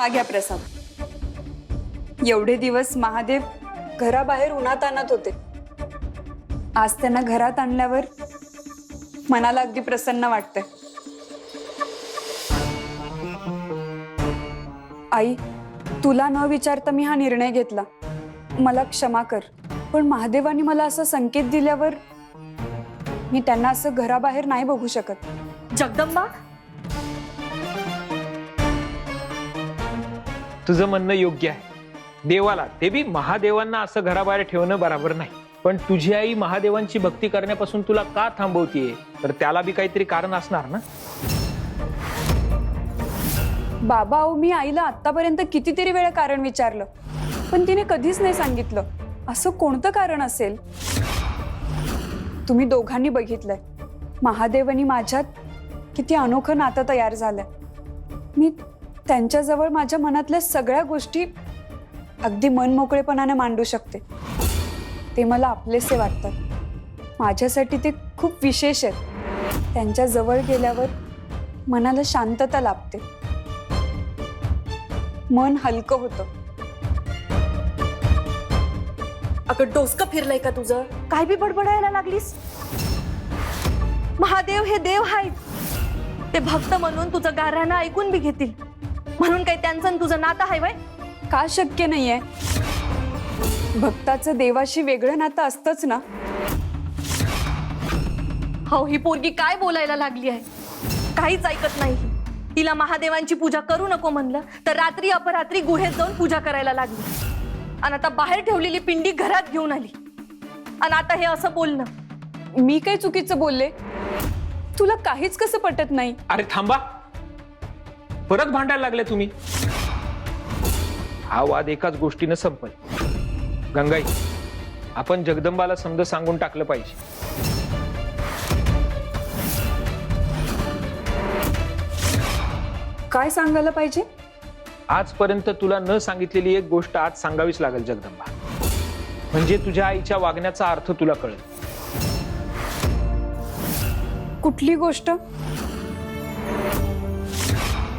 हा घ्या प्रसाद। एवढे दिवस महादेव घराबाहेर उन्हात आणत होते, आज त्यांना घरात आणल्यावर मनाला अगदी प्रसन्न वाटतंय। आई, तुला न विचारता मी हा निर्णय घेतला, मला क्षमा कर। पण महादेवानी मला असं संकेत दिल्यावर मी त्यांना असं घराबाहेर नाही बघू शकत। जगदंबा, तुझं म्हणणं योग्य आहे। देवाला, ते बी महादेवांना असं घराबाहेर ठेवणं बरोबर नाही। पण तुझी आई महादेवांची भक्ती करण्यापासून तुला का थांबवतीये? तर त्याला बी काहीतरी कारण असणार ना। बाबा, अहो मी आईला आतापर्यंत कितीतरी वेळा कारण विचारलं, पण तिने कधीच नाही सांगितलं। असं कोणतं कारण असेल? तुम्ही दोघांनी बघितलंय, महादेवानी माझ्यात किती अनोखं नातं तयार झालंय। मी त्यांच्याजवळ माझ्या मनातल्या सगळ्या गोष्टी अगदी मनमोकळेपणाने मांडू शकते। ते मला आपलेसे वाटतात, माझ्यासाठी ते खूप विशेष आहेत। त्यांच्या जवळ गेल्यावर मनाला शांतता लाभते, मन हलकं होतं। अगं डोसकं फिरलंय का तुझं? काय बी बडबडायला लागलीस? महादेव हे देव आहेत, ते भक्त म्हणून तुझं गाऱ्हाणं ऐकून बी घेतील, म्हणून काही त्यांचं आणि तुझं नातं आहे वय? का शक्य नाहीये? भक्ताचं देवाशी वेगळं नातं असतंच ना। हो, ही पोरगी काय बोलायला लागली आहे? काहीच ऐकत नाही। तिला महादेवांची पूजा करू नको म्हणलं तर रात्री अपरात्री गुहेत जाऊन पूजा करायला लागली, आणि आता बाहेर ठेवलेली पिंडी घरात घेऊन आली, आणि आता हे असं बोलणं। मी काय चुकीचं बोलले? तुला काहीच कसं पटत नाही? अरे थांबा, परत भांडायला लागले तुम्ही। हा वाद एकाच गोष्टीनं संपल। गंगाई, आपण जगदंबाला समज सांगून टाकलं पाहिजे। काय सांगायला पाहिजे? आजपर्यंत तुला न सांगितलेली एक गोष्ट आज सांगावीच लागेल जगदंबा, म्हणजे तुझ्या आईच्या वागण्याचा अर्थ तुला कळेल। कुठली गोष्ट?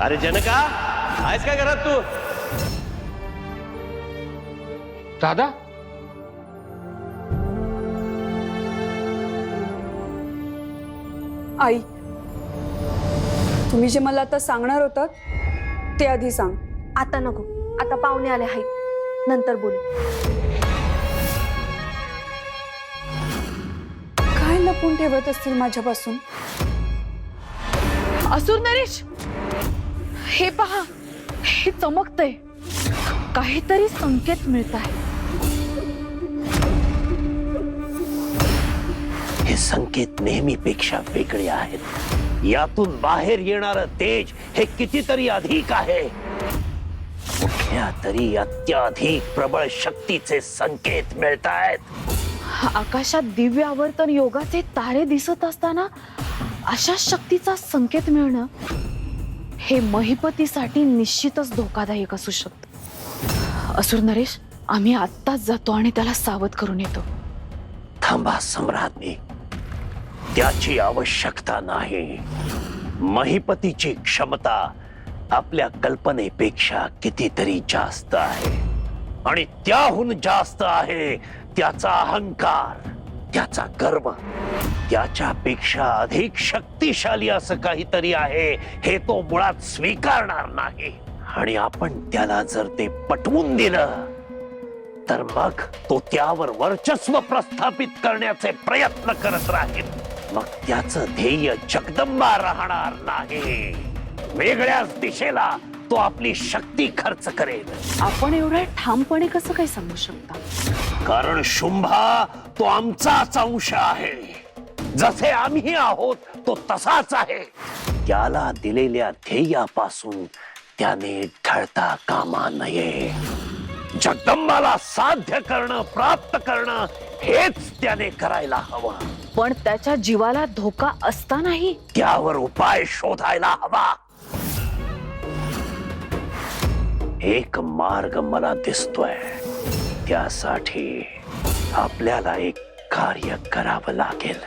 अरे जनका, आहेस काय घरात तू? दादा, आई, तुम्ही जे मला आता सांगणार होतात ते आधी सांग। आता नको, आता पाहुणे आले आहेत, नंतर बोलू। काय लपून ठेवत असतील माझ्यापासून? असुर नरेश, हे पहा, हे चमकतंय, काहीतरी संकेत मिळत आहे। हे संकेत नेहमीपेक्षा वेगळे आहेत। यातून बाहेर येणारं तेज हे कितीतरी अधिक आहे। कुठल्या तरी अत्याधिक प्रबळ शक्तीचे संकेत मिळत आहेत। आकाशात दिव्य आवर्तन योगाचे तारे दिसत असताना अशा शक्तीचा संकेत मिळणं हे महिपतीसाठी निश्चितच धोकादायक असू शकतं। असुर नरेश, आम्ही आत्ताच जातो आणि त्याला सावध करून येतो। थांबा सम्राज्ञी, त्याची आवश्यकता नाही। महिपतीची क्षमता आपल्या कल्पनेपेक्षा कितीतरी जास्त आहे, आणि त्याहून जास्त आहे त्याचा अहंकार, त्याचा गर्व। त्याच्यापेक्षा अधिक शक्तिशाली असं काहीतरी आहे हे तो मुळात स्वीकारणार नाही। आणि आपण त्याला जर ते पटवून दिलं तर मग तो त्यावर वर्चस्व प्रस्थापित करण्याचे प्रयत्न करत राहील। मग त्याचं ध्येय जगदंबा राहणार नाही, वेगळ्याच दिशेला तो आपली शक्ती खर्च करेल। आपण एवढ्या ठामपणे कसं काय सांगू शकता? कारण शुंभा तो आमचाच अंश आहे, जसे आम्ही आहोत तो तसाच आहे। त्याला दिलेल्या ध्येयापासून त्याने ढळता कामा नये। जगदंबाला साध्य करणं, प्राप्त करणं हेच त्याने करायला हवं। पण त्याच्या जीवाला धोका असतानाही त्यावर उपाय शोधायला हवा। एक मार्ग मला दिसतोय, त्यासाठी आपल्याला एक कार्य करावं लागेल।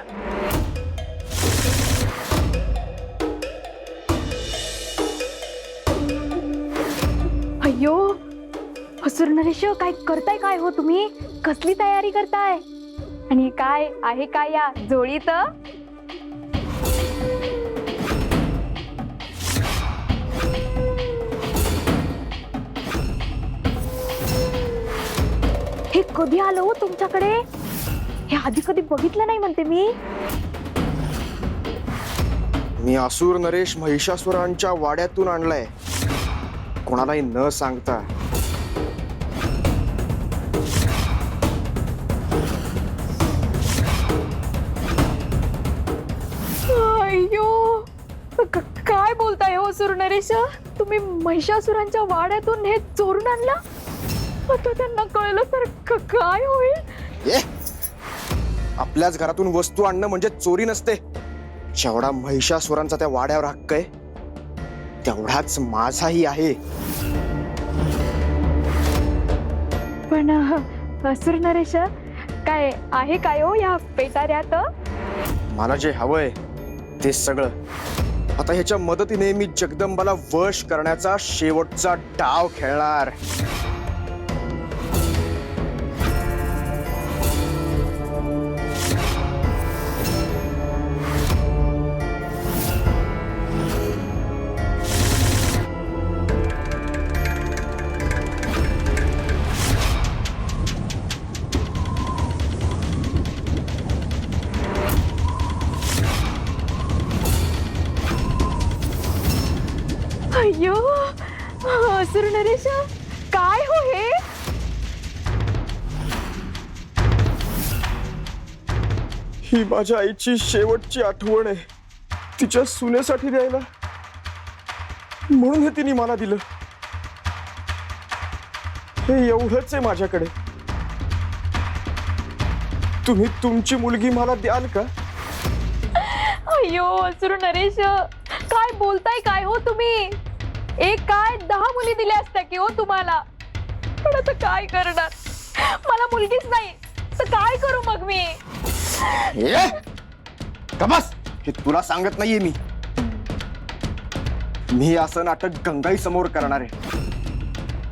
नरेश, काय करताय काय हो तुम्ही? कसली तयारी करताय? आणि काय आहे काय या जोडीत? हे कधी आलं हो तुमच्याकडे? हे आधी कधी बघितलं नाही म्हणते मी. मी असुर नरेश महिषासुरांच्या वाड्यातून आणलाय, कोणालाही न सांगता. अय्यो, काय बोलताय हो असुर नरेश? तुम्ही महिषासुरांच्या वाड्यातून हे चोरून आणला? आता त्यांना कळलं तर काय होईल? ए, आपल्याच घरातून वस्तू आणणं म्हणजे चोरी नसते. जेवढा महिषासुरांचा त्या वाड्यावर हक्क आहे तेवढाच माझाही आहे. पण असुर नरेश, काय आहे काय हो या पेटाऱ्यात? मला जे हवंय ते सगळं. आता ह्याच्या मदतीने मी जगदंबाला वश करण्याचा शेवटचा डाव खेळणार. अय्यो, असुर नरेश, काय हो हे? ही माझ्या आईची शेवटची आठवण आहे, तिच्या सुनेसाठी द्यायला. म्हणून हे तिने मला दिलं. हे एवढंच आहे माझ्याकडे. तुम्ही तुमची मुलगी मला द्याल का? अय्यो असुर नरेश, काय बोलताय काय हो तुम्ही? एक काय 10 मुली दिल्या असत्या की हो तुम्हाला. पण आता काय करणार? मला मुलगीच नाही तर काय करू मग मी? ए, का बस, हे तुला सांगत नाहीये मी. मी असं नाटक गंगाई समोर करणार आहे.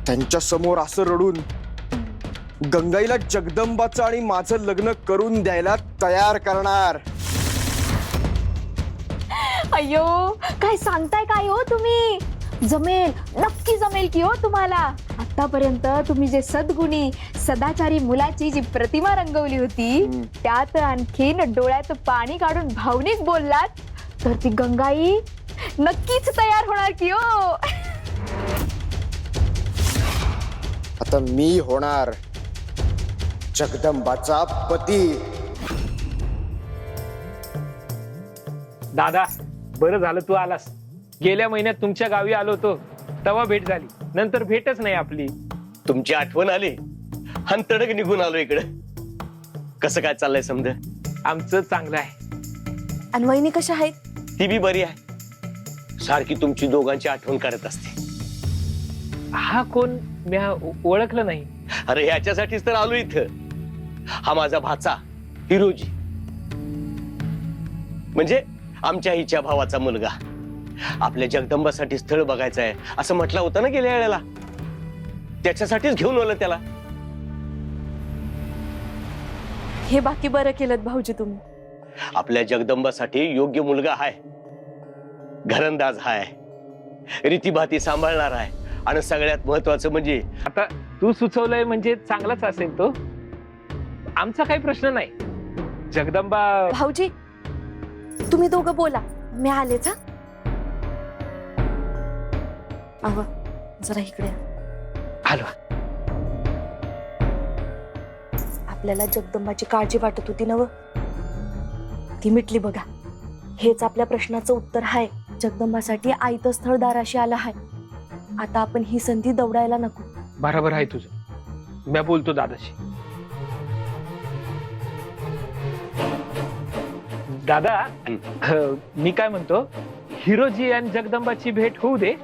त्यांच्या समोर असं रडून गंगाईला जगदंबाचं आणि माझं लग्न करून द्यायला तयार करणार. अय्यो, काय सांगताय काय हो तुम्ही? जमेल, नक्की जमेल की हो तुम्हाला. आतापर्यंत तुम्ही जे सद्गुणी सदाचारी मुलाची जी प्रतिमा रंगवली होती त्यात आणखीन डोळ्यात पाणी काढून भावनिक बोललात तर ती गंगाई नक्कीच तयार होणार की हो. आता मी होणार जगदंबाचा पती. दादा, बरं झालं तू आलास. गेल्या महिन्यात तुमच्या गावी आलो होतो, तेव्हा भेट झाली, नंतर भेटच नाही आपली. तुमची आठवण आली आणि तडक निघून आलो इकडे. कसं काय चाललंय समज? आमचं चांगलं आहे. आणि वहिनी कशा आहेत? ती बी बरी आहे. सारखी तुमची दोघांची आठवण करत असते. हा कोण? म्या ओळखलं नाही. अरे ह्याच्यासाठीच तर आलो इथं. हा माझा भाचा हिरोजी, म्हणजे आमच्या हिच्या भावाचा मुलगा. आपल्या जगदंबासाठी स्थळ बघायचं आहे असं म्हटलं होतं ना गेल्या वेळेला. त्याच्यासाठीच घेऊन आलं त्याला. हे बाकी बरं केलं भाऊजी तुम्ही. आपल्या जगदंबासाठी योग्य मुलगा हाय, घरंदाज हाय, रीतीभाती सांभाळणार आहे, आणि सगळ्यात महत्वाचं म्हणजे आता तू सुचवलंय म्हणजे चांगलाच असेल तो. आमचा काही प्रश्न नाही. जगदंबा भाऊजी, तुम्ही दोघं बोला, मी आलेच. हा, जरा इकडे आलो. आपल्याला जगदंबाची काळजी वाटत होती ना, ती मिटली बघा. हेच आपल्या प्रश्नाचं उत्तर आहे. जगदंबासाठी आयतं स्थळ दाराशी आलं आहे. आता आपण ही संधी दवडायला नको. बरोबर आहे तुझं. मी बोलतो दादाशी. दादा, मी काय म्हणतो, हिरोजी आणि जगदंबाची भेट होऊ दे,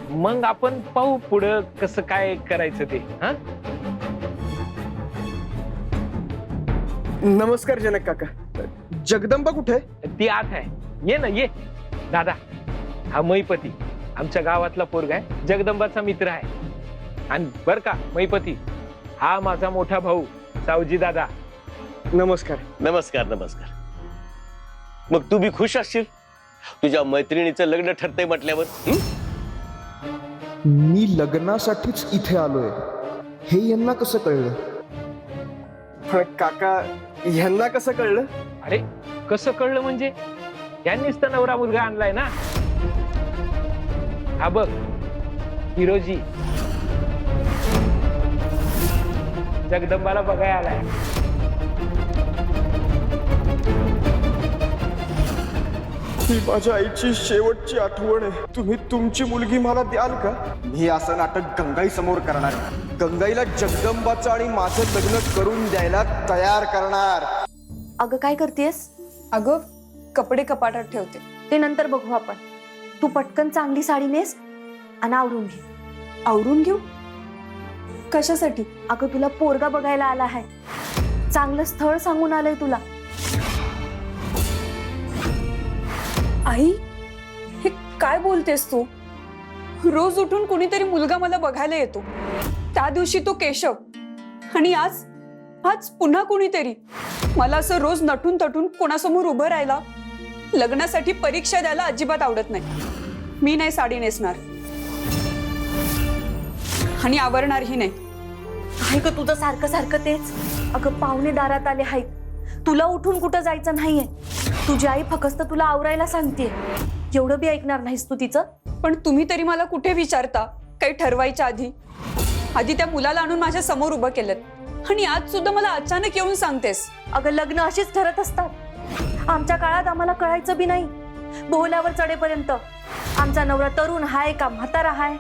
मग आपण पाहू पुढं कसं काय करायचं ते. हा, नमस्कार जनक काका. जगदंबा कुठे? ती आत आहे. ये ना, ये. दादा, हा महिपती आमच्या गावातला पोरगा आहे, जगदंबाचा मित्र आहे. आणि बर का मैपती, हा माझा मोठा भाऊ सावजी दादा. नमस्कार. नमस्कार नमस्कार. मग तू बी खुश असशील, तुझ्या मैत्रिणीचं लग्न ठरतंय म्हटल्यावर. मी लग्नासाठीच इथे आलोय हे यांना कसं कळलं? पण काका, यांना कसं कळलं? अरे कसं कळलं म्हणजे, यांनीच तर नवरा मुलगा आणलाय ना. हा बघ हिरोजी जगदंबाला बघायला आलाय. ही माझ्या आईची शेवटची आठवण आहे. तुम्ही तुमची मुलगी मला द्याल का? मी असं नाटक गंगाई समोर करणार. गंगाईला जगदंबाचं आणि माझं लग्न करून द्यायला तयार करणार. अगं काय करतेस? अगं कपडे कपाटात ठेवते. ते नंतर बघू आपण. तू पटकन चांगली साडी नेस आणि आवरून घे. आवरून घेऊ? कशासाठी? अगं तुला पोरगा बघायला आला आहे, चांगलं स्थळ सांगून आलंय तुला. आई, हे काय बोलतेस तू? रोज उठून कुणीतरी मुलगा मला बघायला येतो. त्या दिवशी तो केशव, आणि आज आज पुन्हा कुणीतरी. मला असं रोज नटून तटून कोणासमोर उभं राहायला, लग्नासाठी परीक्षा द्यायला अजिबात आवडत नाही. मी नाही साडी नेसणार आणि आवरणारही नाही. काय ग तुझं सारखं सारखं तेच? अगं पाहुणे दारात आले आहेत, तुला उठून कुठं जायचं नाहीये. तुझी आई फक्त तुला आवरायला सांगतेय. एवढं बी ऐकणार नाहीस तू तिचं? पण तुम्ही तरी मला कुठे विचारता काही ठरवायच्या आधी? आधी त्या मुलाला आणून माझ्या समोर उभं केलं, आणि आज सुद्धा मला अचानक येऊन सांगतेस? अगं लग्न अशीच ठरत असतात. आमच्या काळात आम्हाला कळायचं बी नाही. बोहल्यावर चढेपर्यंत आमचा नवरा तरुण हाय का म्हातारा हाय,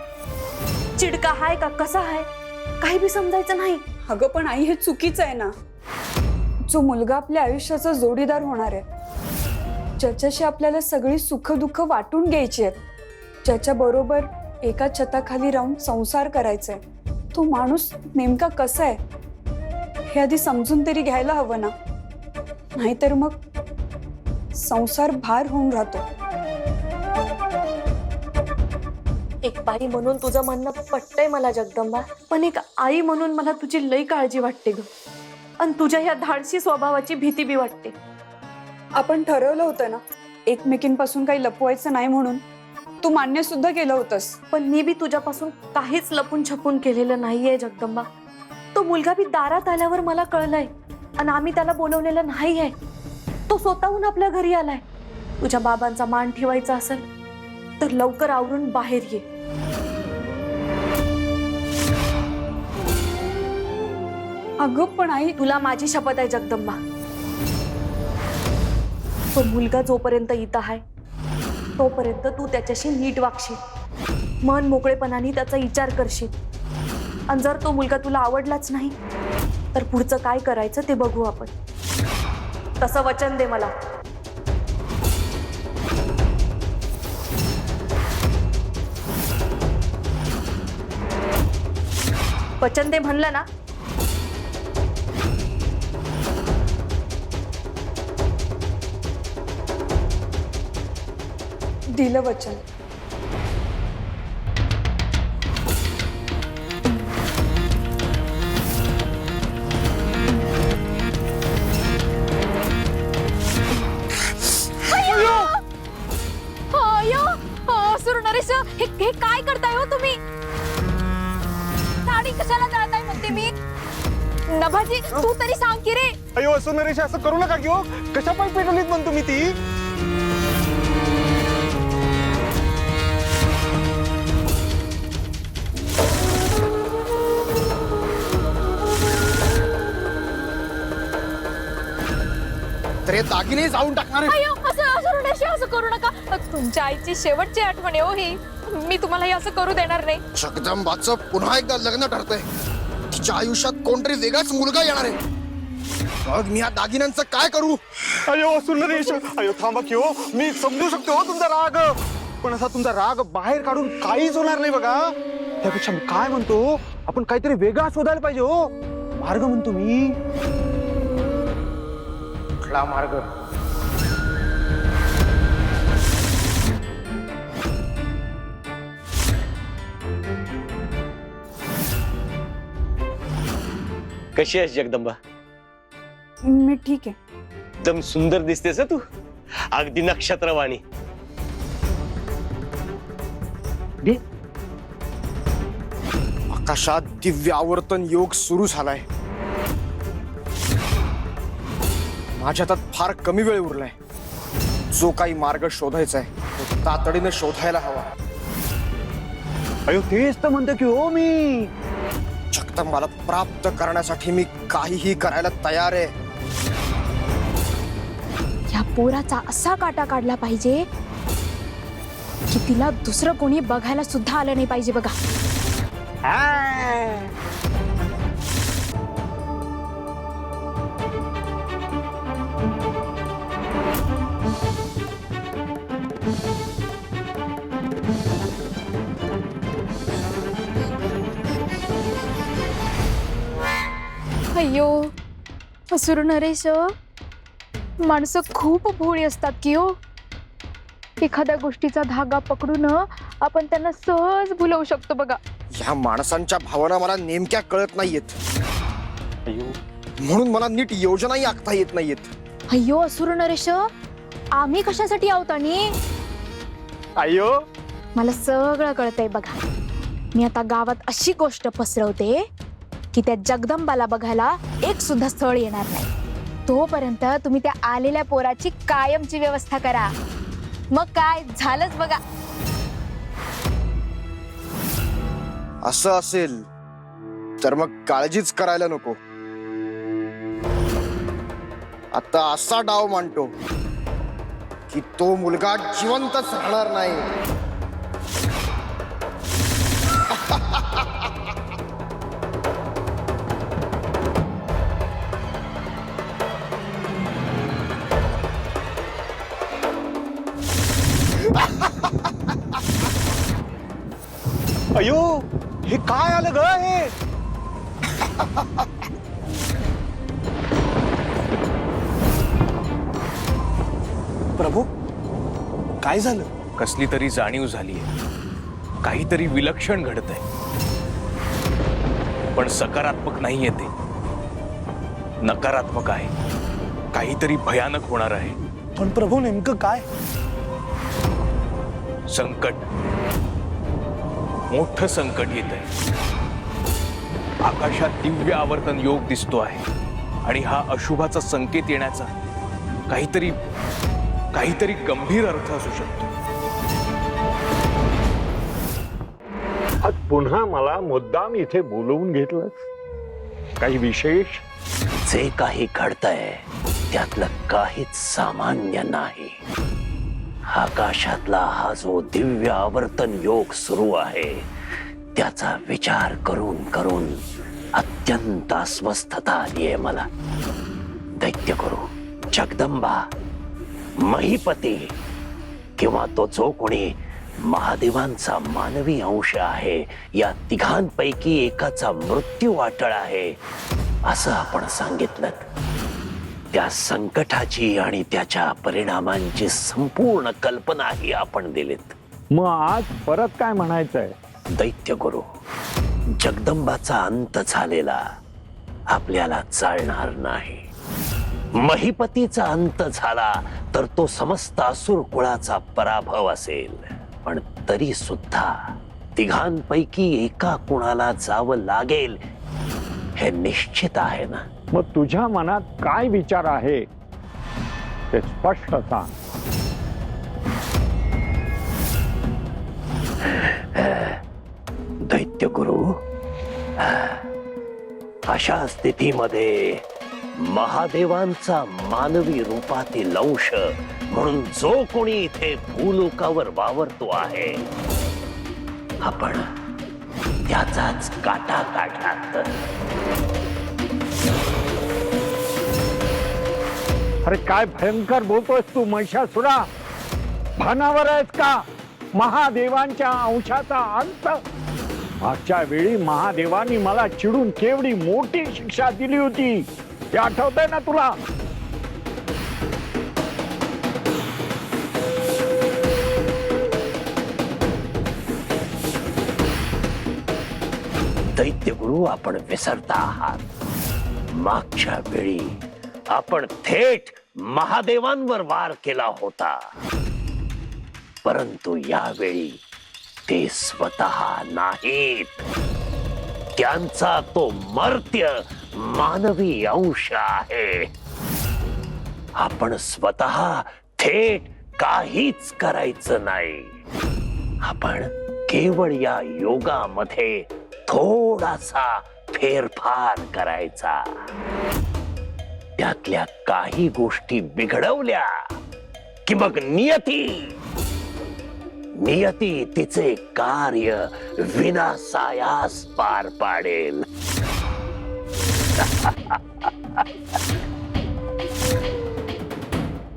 चिडका हाय का कसा हाय, काही बी समजायचं नाही. अगं पण आई, हे चुकीचं आहे ना. जो मुलगा आपल्या आयुष्याचा जोडीदार होणार आहे, ज्याच्याशी आपल्याला सगळी सुख दुःख वाटून घ्यायची आहेत, ज्याच्या बरोबर एका छताखाली राहून संसार करायचाय, तो माणूस नेमका कसा आहे हे आधी समजून तरी घ्यायला हवं ना. नाहीतर मग संसार भार होऊन राहतो. एक बाई म्हणून तुझं म्हणणं पटतंय मला जगदंबा, पण एक आई म्हणून मला तुझी लई काळजी वाटते ग. आणि तुझ्या ह्या धाडसी स्वभावाची भीती बी वाटते. आपण ठरवलं होतं ना एकमेकींपासून काही लपवायचं नाही म्हणून. तू मान्य सुद्धा केलं होतंस. पण मी बी तुझ्यापासून काहीच लपून छपून केलेलं नाहीये जगदंबा. तो मुलगा बी दारात आल्यावर मला कळलंय, आणि आम्ही त्याला बोलवलेलं नाहीये. तो स्वतःहून आपल्या घरी आलाय. तुझ्या बाबांचा मान ठेवायचा असेल तर लवकर आवरून बाहेर ये. अगं पण आई, तुला माझी शपथ आहे जगदंबा, तो मुलगा जोपर्यंत इथं आहे तोपर्यंत तू त्याच्याशी नीट वागशील, मन मोकळेपणाने त्याचा विचार करशील. आणि जर तो मुलगा तुला आवडलाच नाही तर पुढचं काय करायचं ते बघू आपण. तसं वचन दे मला. वचन दे म्हणलं ना. दिलं वचन. नरेश, हे काय करताय हो तुम्ही? साडी कशाला जाळताय म्हणते मी. नभाजी, तू तरी सांग की रे. अयो असं नरेश, असं करू नका की हो. कशा पाय पेटवलीत म्हणतो मी ती. तर हे दागिने जाऊन टाकणार आहे. असं करू नका. तुमच्या आईची शेवटची आठवण आहे हो ही. मी तुम्हाला हे असं करू देणार नाही. जगदंबाचं पुन्हा एकदा लग्न ठरतंय. तिच्या आयुष्यात कोणतरी वेगळाच मुलगा येणार आहे. मग मी या दागिन्यांचं काय करू? अयो सुंदरेश, अयो थांबा की हो. मी समजू शकतो हो तुमचा राग, पण असा तुमचा राग बाहेर काढून काहीच होणार नाही बघा. त्यापेक्षा मी काय म्हणतो, आपण काहीतरी वेगळा शोधायला पाहिजे हो. मार्ग म्हणतो मी. कुठला मार्ग? कशी आहेस जगदंबा? मी ठीक आहे. एकदम सुंदर दिसतेस हं तू, अगदी नक्षत्रवाणी. आकाशात दिव्य आवर्तन योग सुरू झालाय. माझ्या हातात फार कमी वेळ उरलाय. जो काही मार्ग शोधायचा आहे तो तातडीने शोधायला हवा. अयो तेच तर म्हणतो की हो मी. जगदंबाला प्राप्त करण्यासाठी मी काहीही करायला तयार आहे. या पोराचा असा काटा काढला पाहिजे की तिला दुसरं कोणी बघायला सुद्धा आलं नाही पाहिजे बघा. अय्यो असुर नरेश, माणसं खूप भोळी असतात की हो. एखाद्या गोष्टीचा धागा पकडून आपण त्यांना सहज भुलवू शकतो बघा. ह्या माणसांच्या भावना मला नेमक्या कळत नाहीयेत. म्हणून मला नीट योजनाही आखता येत नाहीयेत. अय्यो असुर नरेश, आम्ही कशासाठी आहोत? आणि अय्यो मला सगळं कळतंय बघा. मी आता गावात अशी गोष्ट पसरवते की त्या जगदंबाला बघायला एक सुद्धा स्थळ येणार नाही. तोपर्यंत तुम्ही त्या आलेल्या पोराची कायमची व्यवस्था करा. मग काय झालंच बघा. असं असेल तर मग काळजीच करायला नको. आता असा डाव मांडतो की तो मुलगा जिवंतच राहणार नाही. अयो हे काय आलं ग हे? प्रभू काय झालं? कसली तरी जाणीव झालीय. काहीतरी विलक्षण घडतंय, पण सकारात्मक नाहीये ते. नकारात्मक आहे. काहीतरी भयानक होणार आहे. पण प्रभू नेमकं काय? संकट, मोठं संकट येत आहे. आकाशात दिव्य आवर्तन योग दिसतो आहे आणि हा अशुभाचा संकेत येण्याचा काहीतरी काहीतरी गंभीर अर्थ असू शकतो. आज पुन्हा मला मुद्दाम इथे बोलवून घेतलं. काही विशेष? जे काही घडतंय त्यातलं काहीच सामान्य नाही. आकाशातला हा जो दिव्य आवर्तन योग सुरू आहे त्याचा विचार करून करून अत्यंत अस्वस्थता आलीये मला. दैत्यगुरु, जगदंबा, महिपती किंवा तो जो कोणी महादेवांचा मानवी अंश आहे, या तिघांपैकी एकाचा मृत्यू वाटळ आहे असं आपण सांगितलं. त्या संकटाची आणि त्याच्या परिणामांची संपूर्ण कल्पनाही आपण दिलीत. मग आज परत काय म्हणायचंय? दैत्यगुरु, जगदंबाचा अंत झालेला आपल्याला चालणार नाही. महिपतीचा अंत झाला तर तो समस्त असुर कुळाचा पराभव असेल. पण तरी सुद्धा तिघांपैकी एका कुणाला जावं लागेल हे निश्चित आहे ना. मग तुझ्या मनात काय विचार आहे ते स्पष्ट सांग. दैत्यगुरु, अशा स्थितीमध्ये महादेवांचा मानवी रूपातील अंश म्हणून जो कोणी इथे भूलोकावर वावरतो आहे, आपण त्याचाच काटा काढला तर. अरे काय भयंकर बोलतोयस तू महिषासुरा? भानावर आहेस का? महादेवांच्या अंशाचा अंत? मागच्या वेळी महादेवांनी मला चिडून केवढी मोठी शिक्षा दिली होती, ते आठवतंय ना तुला? दैत्यगुरु, आपण विसरता आहात. मागच्या वेळी आपण थेट महादेवांवर वार केला होता, परंतु यावेळी ते स्वतः नाहीत. त्यांचा तो मर्त्य मानवी अंश आहे. आपण स्वतः थेट काहीच करायचं नाही. आपण केवळ या योगामध्ये थोडासा फेरफार करायचा. त्यातल्या काही गोष्टी बिघडवल्या की मग नियती तिचे कार्य विनासायास पार पाडेल.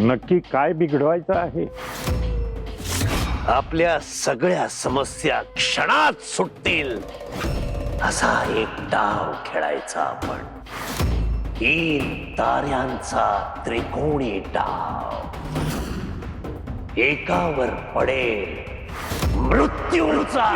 नक्की काय बिघडवायचं आहे? आपल्या सगळ्या समस्या क्षणात सुटतील असा एक डाव खेळायचा आपण. 3 ताऱ्यांचा त्रिकोणी डाव. एकावर पडेल मृत्यूचा